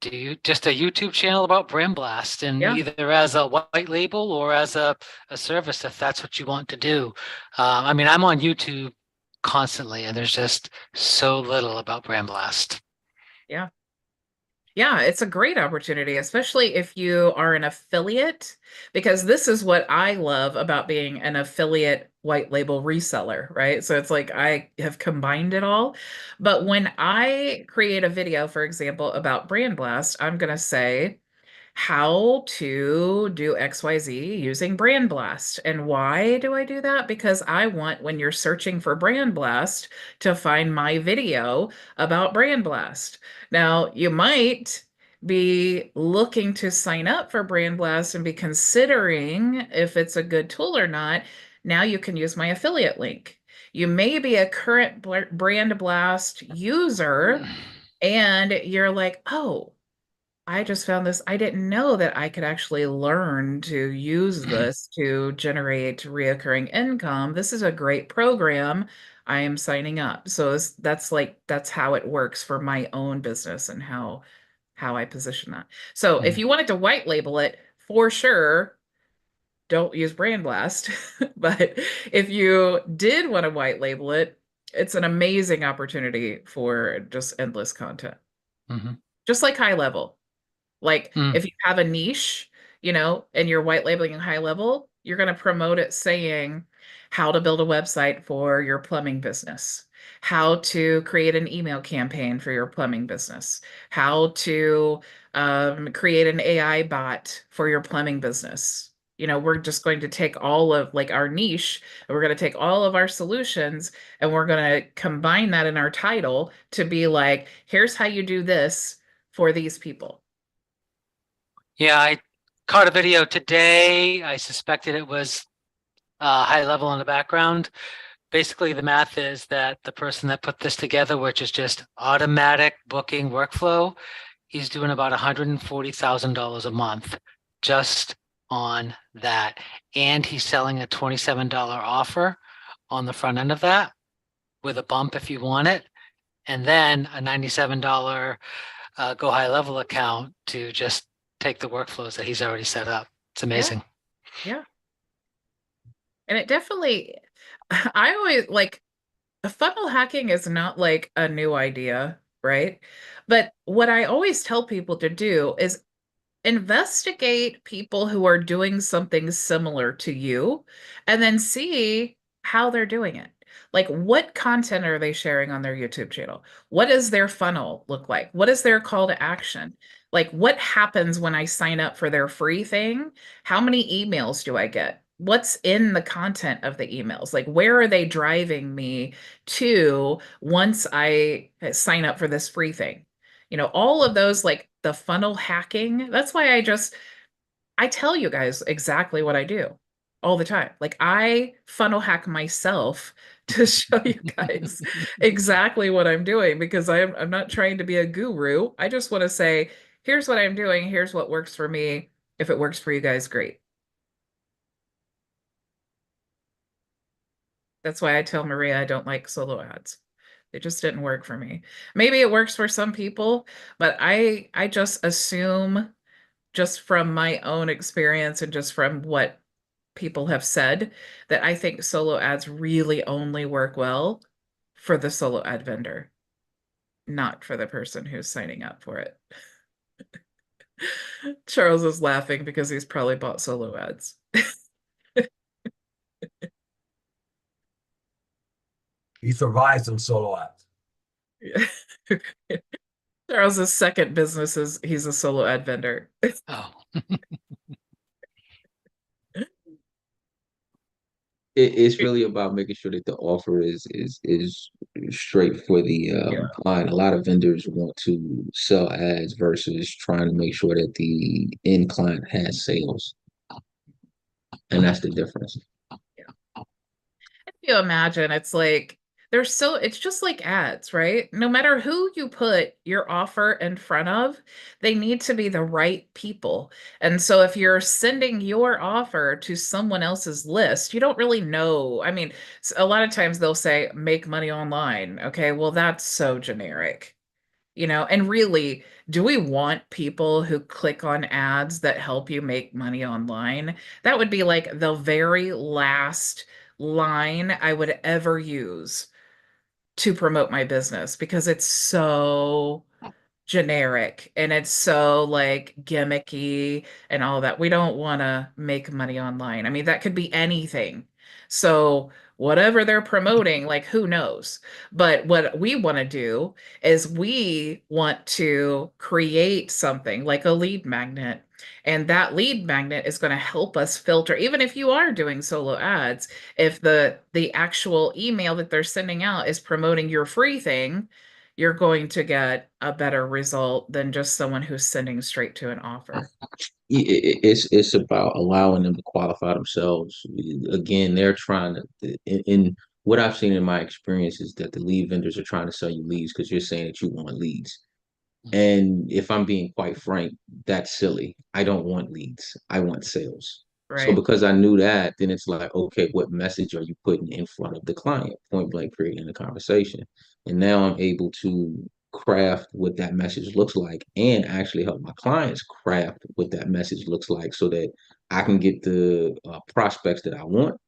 do just a YouTube channel about BrandBlast, and either as a white label or as a service, if that's what you want to do. I mean, I'm on YouTube constantly, and there's just so little about BrandBlast.
Yeah. Yeah, it's a great opportunity, especially if you are an affiliate, because this is what I love about being an affiliate white label reseller, right? So it's like I have combined it all. But when I create a video, for example, about BrandBlast, I'm going to say, how to do XYZ using BrandBlast. And why do I do that? Because I want, when you're searching for BrandBlast, to find my video about BrandBlast. Now, you might be looking to sign up for BrandBlast and be considering if it's a good tool or not. Now you can use my affiliate link. You may be a current BrandBlast user and you're like, oh, I just found this. I didn't know that I could actually learn to use this to generate reoccurring income. This is a great program. I am signing up. So that's how it works for my own business and how I position that. So if you wanted to white label it, for sure, don't use BrandBlast. But if you did want to white label it, it's an amazing opportunity for just endless content. Just like HighLevel. Like if you have a niche, and you're white labeling HighLevel, you're going to promote it saying how to build a website for your plumbing business, how to create an email campaign for your plumbing business, how to create an AI bot for your plumbing business. We're just going to take all of like our niche, and we're going to take all of our solutions, and we're going to combine that in our title to be like, here's how you do this for these people.
Yeah, I caught a video today. I suspected it was HighLevel in the background. Basically, the math is that the person that put this together, which is just automatic booking workflow, he's doing about $140,000 a month just on that. And he's selling a $27 offer on the front end of that with a bump if you want it. And then a $97 Go HighLevel account to just take the workflows that he's already set up. It's amazing.
Yeah. And it definitely, I always like, funnel hacking is not like a new idea, right? But what I always tell people to do is investigate people who are doing something similar to you and then see how they're doing it. Like, what content are they sharing on their YouTube channel? What does their funnel look like? What is their call to action? Like, what happens when I sign up for their free thing? How many emails do I get? What's in the content of the emails? Like, where are they driving me to once I sign up for this free thing? All of those, like the funnel hacking. That's why I tell you guys exactly what I do all the time. Like, I funnel hack myself to show you guys exactly what I'm doing, because I'm not trying to be a guru. I just want to say, here's what I'm doing. Here's what works for me. If it works for you guys, great. That's why I tell Maria I don't like solo ads. It just didn't work for me. Maybe it works for some people, but I just assume, just from my own experience and just from what people have said, that I think solo ads really only work well for the solo ad vendor, not for the person who's signing up for it. Charles is laughing because he's probably bought solo ads.
He survives on solo ads.
Charles's second business is he's a solo ad vendor.
Oh,
It's really about making sure that the offer is straight for the client. A lot of vendors want to sell ads versus trying to make sure that the end client has sales, and that's the difference.
You imagine, it's like it's just like ads, right? No matter who you put your offer in front of, they need to be the right people. And so if you're sending your offer to someone else's list, you don't really know. I mean, a lot of times they'll say make money online. Okay, well, that's so generic. And really, do we want people who click on ads that help you make money online? That would be like the very last line I would ever use to promote my business, because it's so generic and it's so like gimmicky and all that. We don't want to make money online. I mean, that could be anything. So whatever they're promoting, like, who knows? But what we want to do is we want to create something like a lead magnet And that lead magnet is going to help us filter, even if you are doing solo ads, if the actual email that they're sending out is promoting your free thing, you're going to get a better result than just someone who's sending straight to an offer.
It's about allowing them to qualify themselves. Again, they're trying to, in what I've seen in my experience is that the lead vendors are trying to sell you leads because you're saying that you want leads. And if I'm being quite frank, that's silly. I don't want leads. I want sales. So
Right.
because I knew that, then it's like, okay, what message are you putting in front of the client? Point blank, creating a conversation. And now I'm able to craft what that message looks like and actually help my clients craft what that message looks like so that I can get the prospects that I want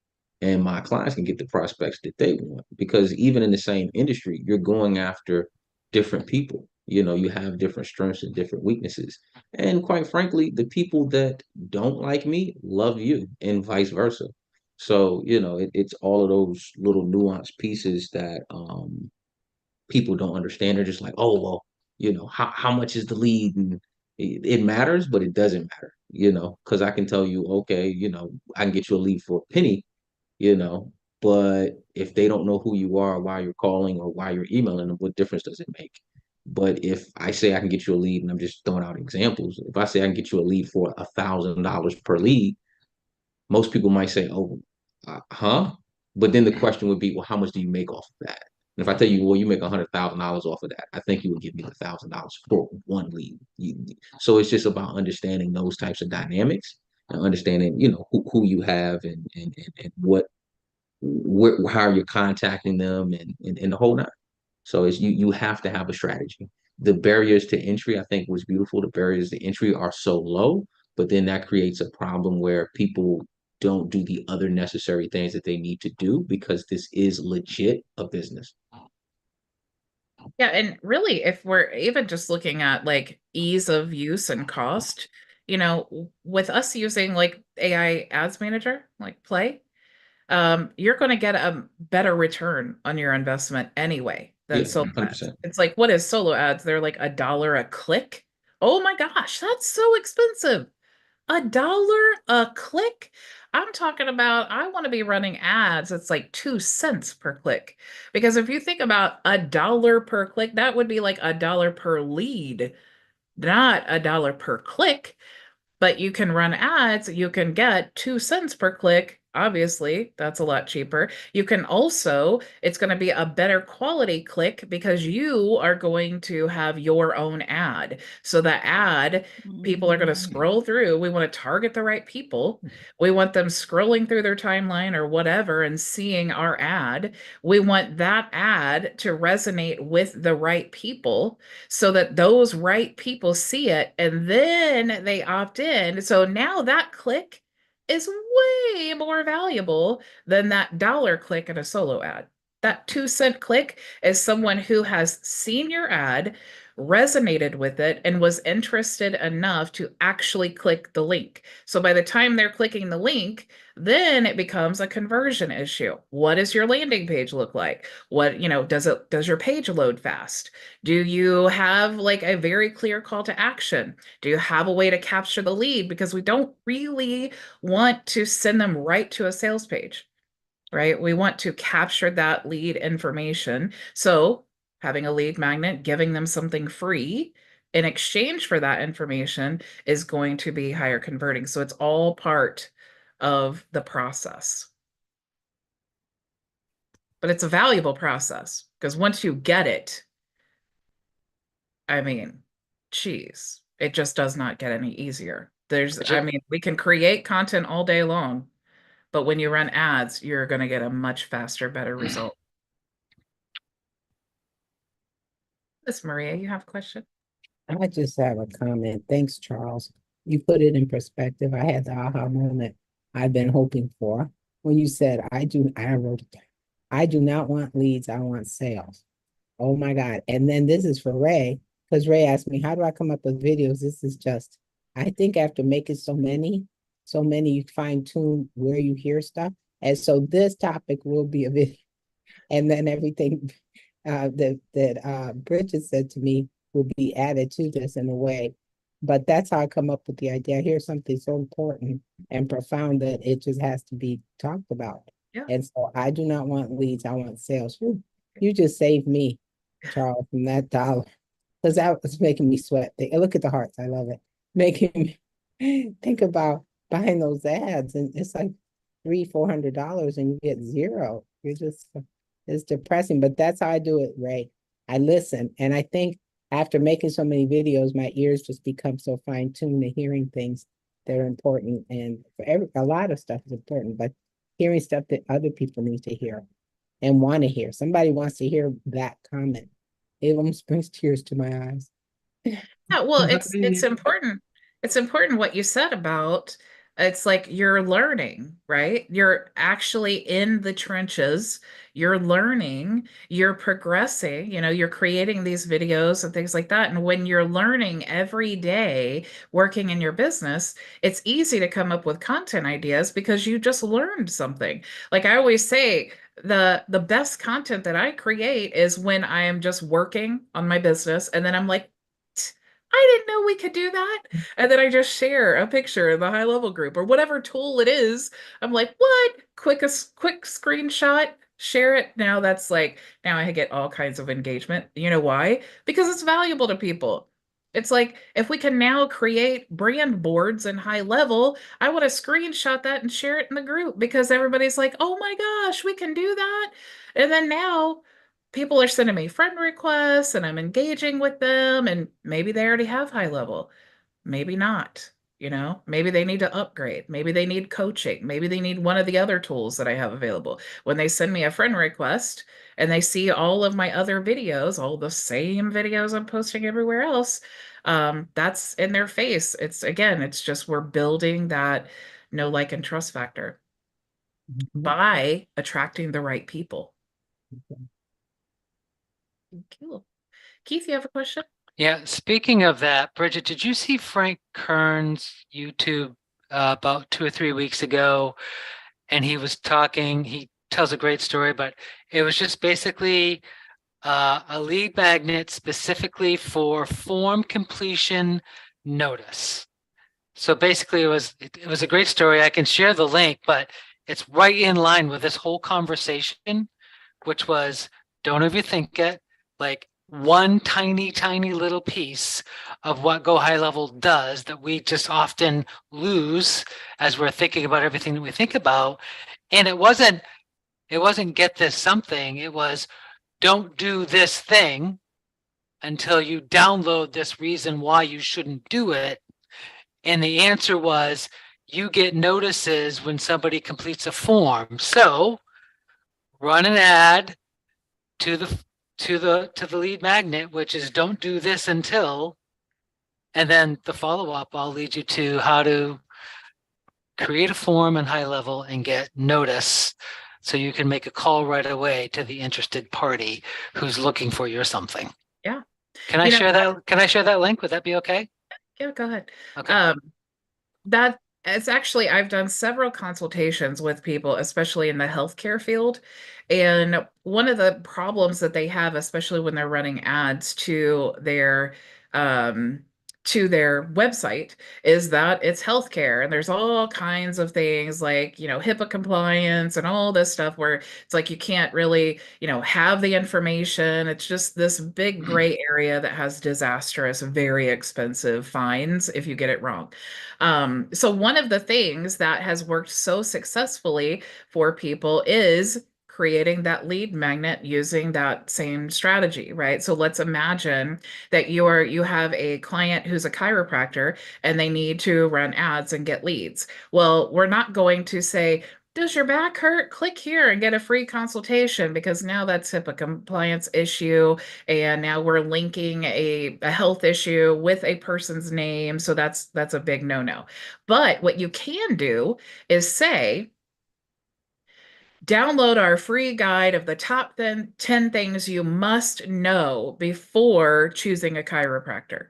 and my clients can get the prospects that they want. Because even in the same industry, you're going after different people. You know, you have different strengths and different weaknesses. And quite frankly, the people that don't like me love you and vice versa. So, you know, it's all of those little nuanced pieces that people don't understand. They're just like, oh, well, you know, how much is the lead? And it matters, but it doesn't matter, you know, because I can tell you, okay, you know, I can get you a lead for a penny, you know, but if they don't know who you are, why you're calling or why you're emailing them, what difference does it make? But if I say I can get you a lead, and I'm just throwing out examples, if I say I can get you a lead for $1,000 per lead, most people might say, "Oh, huh?" But then the question would be, "Well, how much do you make off of that?" And if I tell you, "Well, you make $100,000 off of that," I think you would give me $1,000 for one lead. So it's just about understanding those types of dynamics and understanding, you know, who you have and what how you're contacting them and the whole nine. So it's you have to have a strategy. The barriers to entry, I think, was beautiful. The barriers to entry are so low, but then that creates a problem where people don't do the other necessary things that they need to do because this is legit a business.
Yeah, and really, if we're even just looking at like ease of use and cost, with us using like AI Ads Manager, like Play, you're going to get a better return on your investment anyway than
Yeah,
solo ads.
100%.
It's like, what is solo ads? They're like $1 a click. Oh my gosh, that's so expensive. $1 a click? I'm talking about, I want to be running ads. It's like 2 cents per click. Because if you think about $1 per click, that would be like $1 per lead, not $1 per click. But you can run ads, you can get 2 cents per click. Obviously, that's a lot cheaper. You can also, it's going to be a better quality click because you are going to have your own ad. So the ad, people are going to scroll through. We want to target the right people. We want them scrolling through their timeline or whatever and seeing our ad. We want that ad to resonate with the right people so that those right people see it and then they opt in. So now that click is way more valuable than that dollar click in a solo ad. That 2 cent click is someone who has seen your ad, resonated with it, and was interested enough to actually click the link. So by the time they're clicking the link, then it becomes a conversion issue. What does your landing page look like? Does your page load fast? Do you have like a very clear call to action? Do you have a way to capture the lead? Because we don't really want to send them right to a sales page, right? We want to capture that lead information. So having a lead magnet, giving them something free in exchange for that information is going to be higher converting. So it's all part of the process. But it's a valuable process because once you get it, I mean, geez, it just does not get any easier. We can create content all day long, but when you run ads, you're going to get a much faster, better result. Miss Maria, you have a question?
I just have a comment. Thanks, Charles. You put it in perspective. I had the aha moment I've been hoping for when you said, I wrote it down. I do not want leads, I want sales. Oh my God. And then this is for Ray, because Ray asked me, how do I come up with videos? This is just, I think after making so many, you fine tune where you hear stuff. And so this topic will be a video. And then everything that Bridget said to me will be added to this in a way. But that's how I come up with the idea. I hear something so important and profound that it just has to be talked about.
Yeah.
And so I do not want leads, I want sales. Whew, you just saved me, Charles, from that dollar. Because that was making me sweat. Look at the hearts. I love it. Making me think about buying those ads, and it's like $300-400 and you get zero. You're just, it's depressing, but that's how I do it, Ray. I listen. And I think after making so many videos, my ears just become so fine-tuned to hearing things that are important. And for a lot of stuff is important, but hearing stuff that other people need to hear and want to hear. Somebody wants to hear that comment. It almost brings tears to my eyes.
Yeah, well, it's important. It's important what you said about it's like you're learning, right? You're actually in the trenches. You're learning, you're progressing, you're creating these videos and things like that. And when you're learning every day working in your business, it's easy to come up with content ideas because you just learned something. Like I always say, the best content that I create is when I am just working on my business and then I'm like, I didn't know we could do that. And then I just share a picture in the HighLevel group or whatever tool it is. I'm like, what? Quick screenshot, share it. Now I get all kinds of engagement. You know why? Because it's valuable to people. It's like if we can now create brand boards in HighLevel, I want to screenshot that and share it in the group because everybody's like, oh my gosh, we can do that. And then now people are sending me friend requests and I'm engaging with them, and maybe they already have HighLevel, maybe not. Maybe they need to upgrade. Maybe they need coaching. Maybe they need one of the other tools that I have available. When they send me a friend request and they see all of my other videos, all the same videos I'm posting everywhere else, that's in their face. It's just we're building that know, like, and trust factor by attracting the right people. Cool. Keith, you have a question?
Yeah, speaking of that, Bridget, did you see Frank Kern's YouTube about 2 or 3 weeks ago? And he was talking, he tells a great story, but it was just basically a lead magnet specifically for form completion notice. So basically it was a great story. I can share the link, but it's right in line with this whole conversation, which was don't overthink it. Like one tiny, tiny little piece of what Go HighLevel does that we just often lose as we're thinking about everything that we think about. And it wasn't get this something. It was don't do this thing until you download this reason why you shouldn't do it. And the answer was you get notices when somebody completes a form. So run an ad to the lead magnet, which is don't do this until, and then the follow-up, I'll lead you to how to create a form in HighLevel and get notice so you can make a call right away to the interested party who's looking for your something.
Yeah.
Can I share that? Can I share that link? Would that be okay?
Yeah, go ahead.
Okay.
That it's actually, I've done several consultations with people, especially in the healthcare field. And one of the problems that they have, especially when they're running ads to their website, is that it's healthcare and there's all kinds of things like, HIPAA compliance and all this stuff where it's like you can't really, have the information. It's just this big gray area that has disastrous, very expensive fines if you get it wrong. So one of the things that has worked so successfully for people is creating that lead magnet using that same strategy, right? So let's imagine that you have a client who's a chiropractor and they need to run ads and get leads. Well, we're not going to say, does your back hurt? Click here and get a free consultation, because now that's HIPAA compliance issue. And now we're linking a health issue with a person's name. So that's a big no-no. But what you can do is say, download our free guide of the top 10 things you must know before choosing a chiropractor.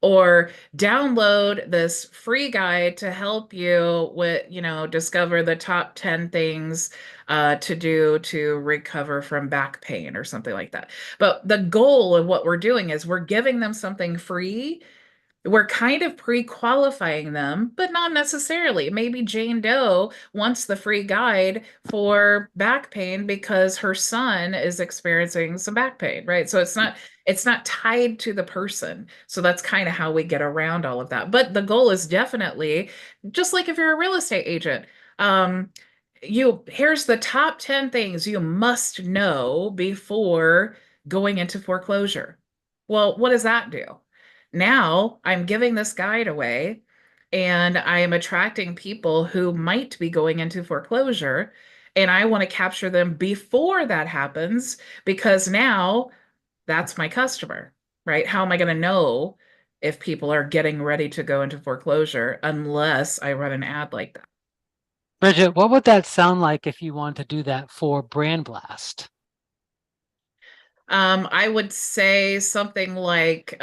Or download this free guide to help you with, discover the top 10 things to do to recover from back pain or something like that. But the goal of what we're doing is we're giving them something free we're kind of pre-qualifying them, but not necessarily. Maybe Jane Doe wants the free guide for back pain because her son is experiencing some back pain, right? So it's not tied to the person. So that's kind of how we get around all of that. But the goal is definitely, just like if you're a real estate agent, um, here's the top 10 things you must know before going into foreclosure. Well, what does that do? Now I'm giving this guide away and I am attracting people who might be going into foreclosure. And I want to capture them before that happens because now that's my customer, right? How am I going to know if people are getting ready to go into foreclosure unless I run an ad like that?
Bridget, what would that sound like if you want to do that for BrandBlast?
I would say something like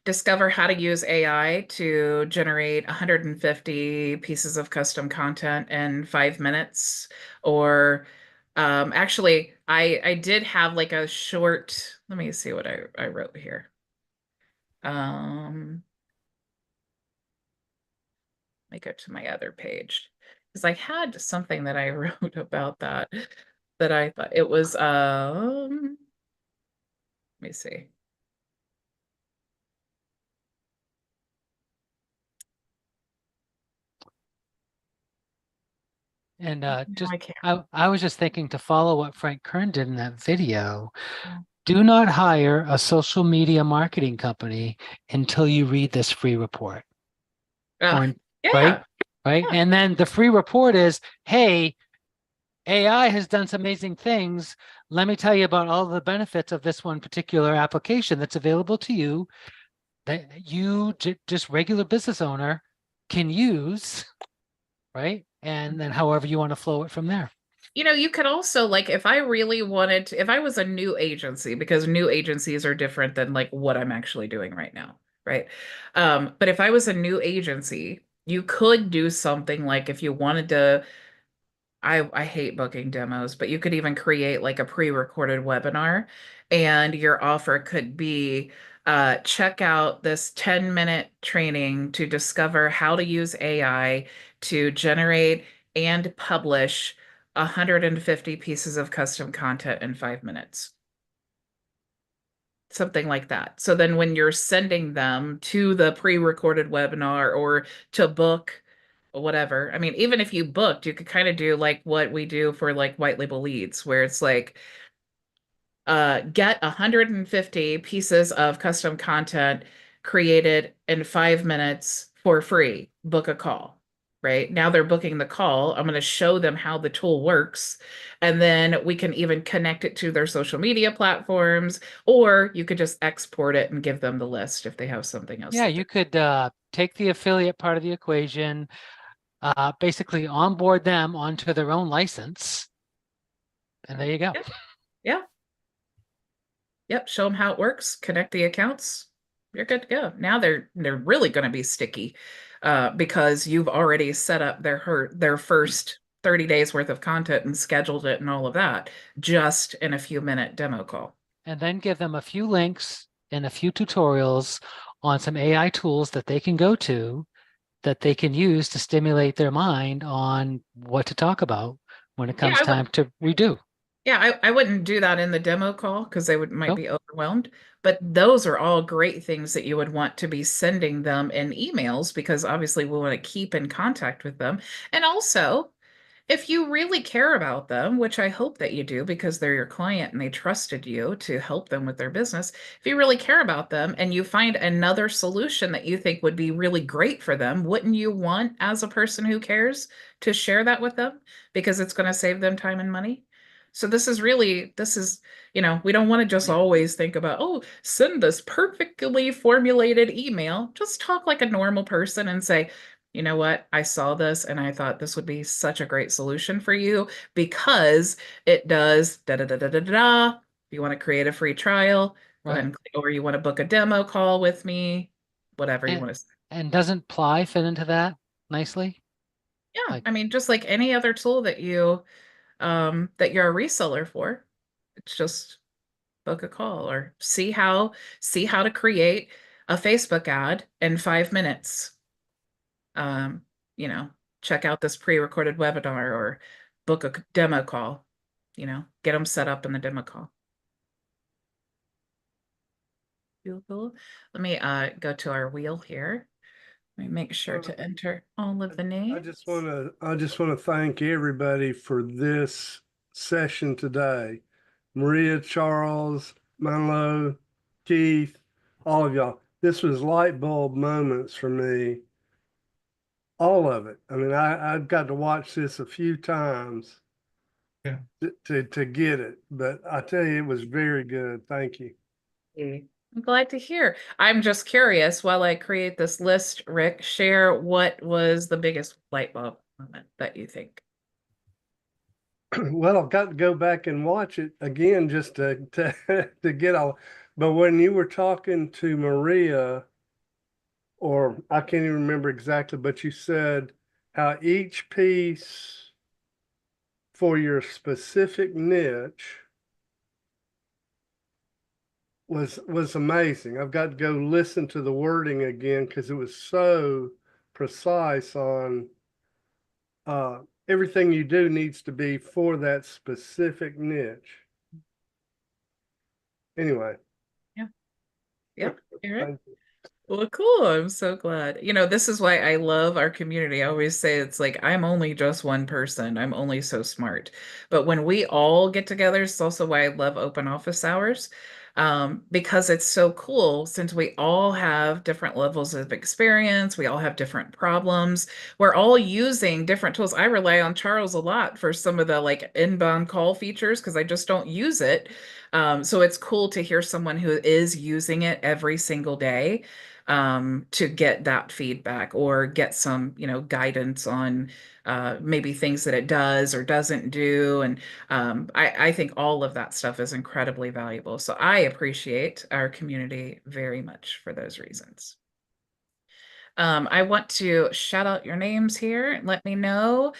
discover how to use AI to generate 150 pieces of custom content in 5 minutes. Or actually, I did have like a short, let me see what I wrote here. Let me go to my other page because I had something that I wrote about that I thought it was let me see.
And
No,
just
I can't.
I was just thinking to follow what Frank Kern did in that video.
Yeah.
Do not hire a social media marketing company until you read this free report.
Uh,
Or right?
yeah,
Right.
yeah.
And then the free report is, hey, AI has done some amazing things. Let me tell you about all the benefits of this one particular application that's available to you that you just regular business owner can use, right? And then however you want to flow it from there.
You could also like if I really wanted to, if I was a new agency, because new agencies are different than like what I'm actually doing right now, right? But if I was a new agency, you could do something like if you wanted to, I hate booking demos, but you could even create like a pre-recorded webinar and your offer could be check out this 10-minute training to discover how to use AI to generate and publish 150 pieces of custom content in 5 minutes. Something like that. So then when you're sending them to the pre-recorded webinar or to book or whatever, I mean, even if you booked, you could kind of do like what we do for like white label leads, where it's like get 150 pieces of custom content created in 5 minutes for free. Book a call. Right now, they're booking the call. I'm going to show them how the tool works. And then we can even connect it to their social media platforms, or you could just export it and give them the list if they have something else
Yeah,
that
you
they're.
could take the affiliate part of the equation, basically onboard them onto their own license, and there you go.
Yeah. Yeah. Yep. Show them how it works, connect the accounts. You're good to go. Now they're really going to be sticky because you've already set up their first 30 days worth of content and scheduled it and all of that just in a few-minute demo call.
And then give them a few links and a few tutorials on some AI tools that they can go to that they can use to stimulate their mind on what to talk about when it
Yeah,
comes time to redo.
yeah, I wouldn't do that in the demo call because they might
Nope.
be overwhelmed. But those are all great things that you would want to be sending them in emails because obviously we want to keep in contact with them. And also, if you really care about them, which I hope that you do because they're your client and they trusted you to help them with their business, if you really care about them and you find another solution that you think would be really great for them, wouldn't you want, as a person who cares, to share that with them because it's going to save them time and money? So we don't want to just always think about, oh, send this perfectly formulated email. Just talk like a normal person and say, you know what? I saw this and I thought this would be such a great solution for you because it does da da da da da da. If you want to create a free trial, go ahead
Right.
and click, or you want to book a demo call with me, whatever you
And,
want to say.
and doesn't Ply fit into that nicely?
Yeah,
Like,
I mean, just like any other tool that you're a reseller for, it's just book a call or see how to create a Facebook ad in 5 minutes. You know, check out this pre-recorded webinar or book a demo call, get them set up in the demo call. Cool. Let me go to our wheel here. Let me make sure to enter all of the names.
I just want to thank everybody for this session today. Maria, Charles, Manlo, Keith, all of y'all. This was light bulb moments for me. All of it. I mean, I've got to watch this a few times to get it, but I tell you, it was very good. Thank you.
I'm glad to hear. I'm just curious, while I create this list, Rick, share what was the biggest light bulb moment that you think?
Well, I've got to go back and watch it again just to to get all. But when you were talking to Maria, or I can't even remember exactly, but you said how each piece for your specific niche was amazing. I've got to go listen to the wording again because it was so precise on everything you do needs to be for that specific niche. Anyway.
Yeah. Yep.
Thank you.
Well, cool. I'm so glad. This is why I love our community. I always say it's like, I'm only just one person. I'm only so smart. But when we all get together, it's also why I love open office hours. Because it's so cool since we all have different levels of experience. We all have different problems. We're all using different tools. I rely on Charles a lot for some of the like inbound call features because I just don't use it. So it's cool to hear someone who is using it every single day to get that feedback or get some, guidance on maybe things that it does or doesn't do. And I think all of that stuff is incredibly valuable. So I appreciate our community very much for those reasons. I want to shout out your names here and let me know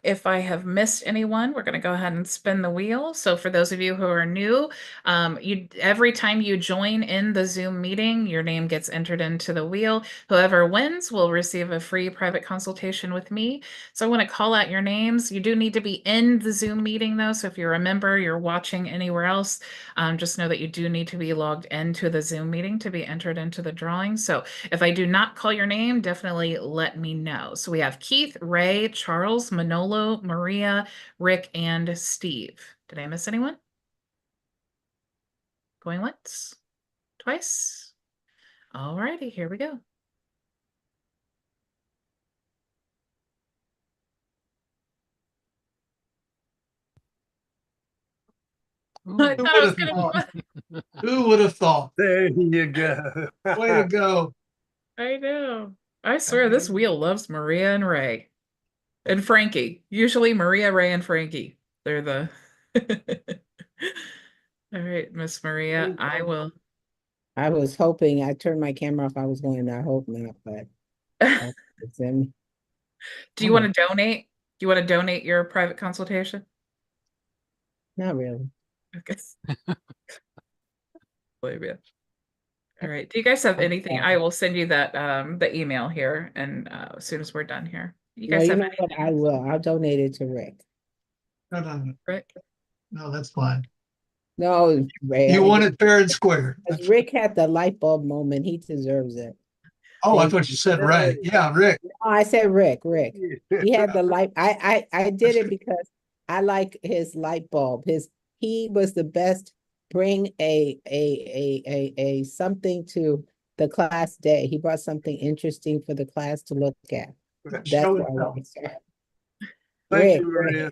if I have missed anyone. We're going to go ahead and spin the wheel. So for those of you who are new, every time you join in the Zoom meeting, your name gets entered into the wheel. Whoever wins will receive a free private consultation with me. So I want to call out your names. You do need to be in the Zoom meeting though. So if you're a member, you're watching anywhere else, just know that you do need to be logged into the Zoom meeting to be entered into the drawing. So if I do not call your name, definitely let me know. So we have Keith, Ray, Charles, Manolo, Maria, Rick, and Steve. Did I miss anyone? Going once, twice. All righty, here we go. I thought I was gonna...
Who would have thought?
There you go.
Way to go.
I know. I swear this wheel loves Maria and Ray. And Frankie. Usually Maria, Ray, and Frankie. They're the... All right, Miss Maria, I will...
I was hoping, I turned my camera off. I was going, I hope not, but it's in.
Do you want to donate? Do you want to donate your private consultation?
Not really.
Okay. All right. Do you guys have anything? I will send you that the email here and as soon as we're done here. You guys have anything?
What? I will. I'll donate it to Rick.
No,
Rick?
no, that's fine.
No, Ray.
You want it fair and square.
Rick had the light bulb moment. He deserves it.
Oh, I thought you said Ray. Yeah, Rick.
Oh, I said Rick. He had the light. I did it because I like his light bulb. He was the best. Bring a something to the class day. He brought something interesting for the class to look at. That's what I want, sir.
Thank you, Maria.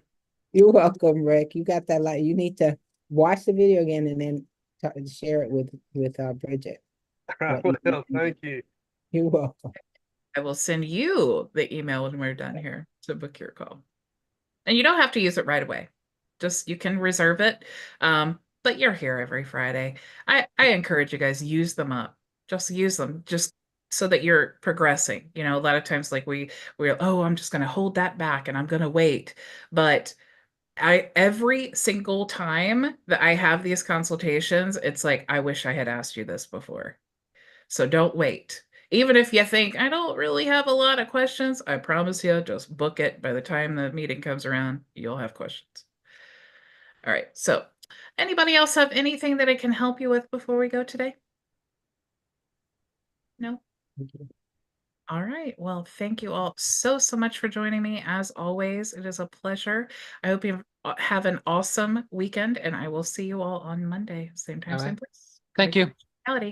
You're welcome, Rick. You got that light. You need to watch the video again and then share it with Bridget.
I will. Thank you.
You're welcome.
I will send you the email when we're done here to book your call. And you don't have to use it right away. Just you can reserve it. But you're here every Friday. I encourage you guys, use them up. Just use them just so that you're progressing. A lot of times like we're, oh, I'm just going to hold that back and I'm going to wait. But every single time that I have these consultations, it's like, I wish I had asked you this before. So don't wait. Even if you think, I don't really have a lot of questions, I promise you, just book it. By the time the meeting comes around, you'll have questions. All right. So anybody else have anything that I can help you with before we go today? No? All right. Well, thank you all so much for joining me. As always, it is a pleasure. I hope you have an awesome weekend, and I will see you all on Monday, same time,
All
same
right.
place.
Thank you.
Reality.